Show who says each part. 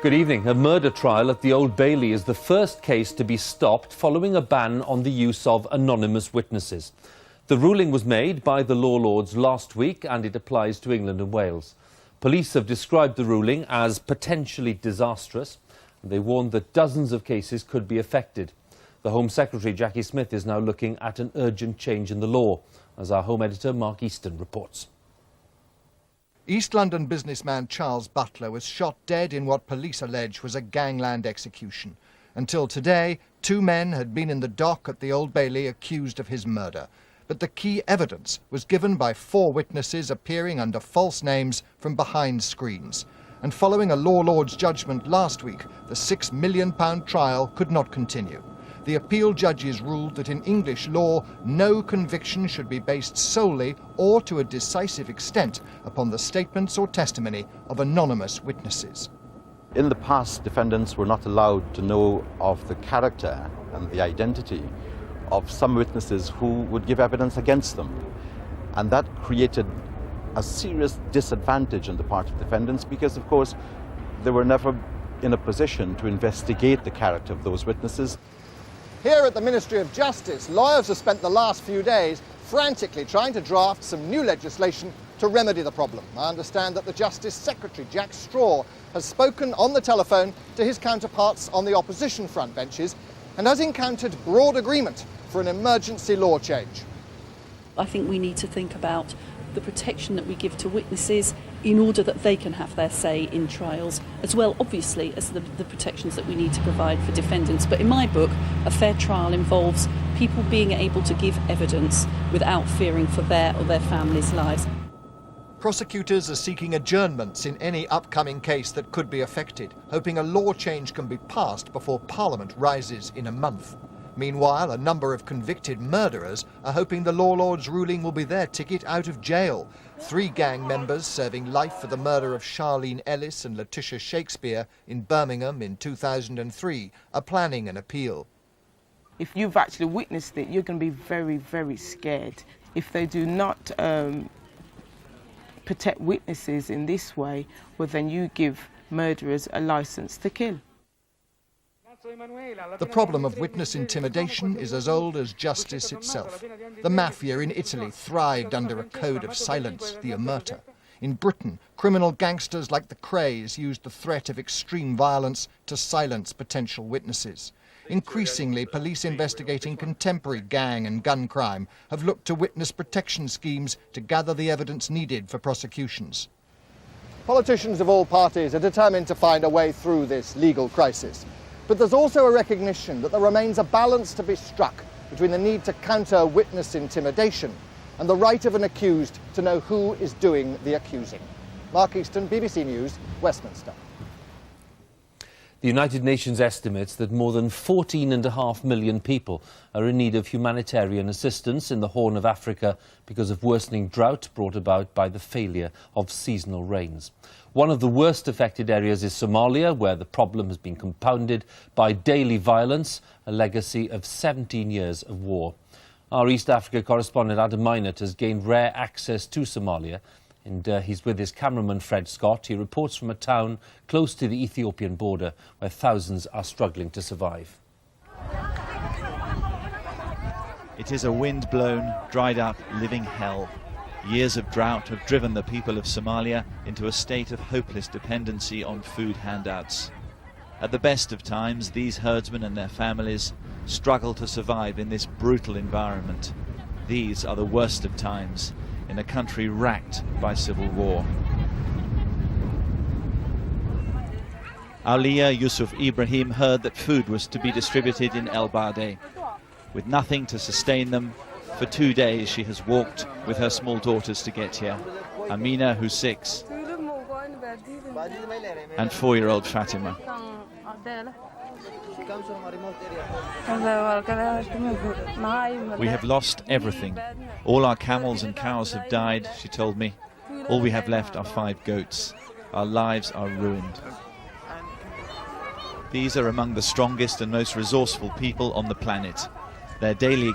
Speaker 1: Good evening. A murder trial at the Old Bailey is the first case to be stopped following a ban on the use of anonymous witnesses. The ruling was made by the Law Lords last week and it applies to England and Wales. Police have described the ruling as potentially disastrous. They warned that dozens of cases could be affected. The Home Secretary, Jackie Smith, is now looking at an urgent change in the law, as our Home Editor, Mark Easton, reports.
Speaker 2: East London businessman Charles Butler was shot dead in what police allege was a gangland execution. Until today, 2 men had been in the dock at the Old Bailey accused of his murder. But the key evidence was given by 4 witnesses appearing under false names from behind screens. And following a Law Lords judgment last week, the £6 million trial could not continue. The appeal judges ruled that in English law, no conviction should be based solely or to a decisive extent upon the statements or testimony of anonymous witnesses.
Speaker 3: In the past, defendants were not allowed to know of the character and the identity of some witnesses who would give evidence against them. And that created a serious disadvantage on the part of defendants because, of course, they were never in a position to investigate the character of those witnesses.
Speaker 2: Here at the Ministry of Justice, lawyers have spent the last few days frantically trying to draft some new legislation to remedy the problem. I understand that the Justice Secretary, Jack Straw, has spoken on the telephone to his counterparts on the opposition front benches and has encountered broad agreement for an emergency law change.
Speaker 4: I think we need to think about the protection that we give to witnesses in order that they can have their say in trials, as well, obviously, as the protections that we need to provide for defendants. But in my book, a fair trial involves people being able to give evidence without fearing for their or their families' lives.
Speaker 2: Prosecutors are seeking adjournments in any upcoming case that could be affected, hoping a law change can be passed before Parliament rises in a month. Meanwhile, a number of convicted murderers are hoping the Law Lords ruling will be their ticket out of jail. 3 gang members serving life for the murder of Charlene Ellis and Letitia Shakespeare in Birmingham in 2003 are planning an appeal.
Speaker 5: If you've actually witnessed it, you're going to be very, very scared. If they do not protect witnesses in this way, well, then you give murderers a license to kill.
Speaker 2: The problem of witness intimidation is as old as justice itself. The mafia in Italy thrived under a code of silence, the omerta. In Britain, criminal gangsters like the Krays used the threat of extreme violence to silence potential witnesses. Increasingly, police investigating contemporary gang and gun crime have looked to witness protection schemes to gather the evidence needed for prosecutions. Politicians of all parties are determined to find a way through this legal crisis. But there's also a recognition that there remains a balance to be struck between the need to counter witness intimidation and the right of an accused to know who is doing the accusing. Mark Easton, BBC News, Westminster.
Speaker 1: The United Nations estimates that more than 14.5 million people are in need of humanitarian assistance in the Horn of Africa because of worsening drought brought about by the failure of seasonal rains. One of the worst affected areas is Somalia, where the problem has been compounded by daily violence, a legacy of 17 years of war. Our East Africa correspondent Adam Minot has gained rare access to Somalia, and he's with his cameraman Fred Scott. He reports from a town close to the Ethiopian border where thousands are struggling to survive.
Speaker 6: It is a wind-blown, dried-up, living hell. Years of drought have driven the people of Somalia into a state of hopeless dependency on food handouts. At the best of times, these herdsmen and their families struggle to survive in this brutal environment. These are the worst of times in a country racked by civil war. Aulia Yusuf Ibrahim heard that food was to be distributed in El Bade. With nothing to sustain them, for 2 days she has walked with her small daughters to get here. Amina, who's 6, and 4-year-old Fatima. We have lost everything. All our camels and cows have died, she told me. All we have left are 5 goats. Our lives are ruined. These are among the strongest and most resourceful people on the planet. Their daily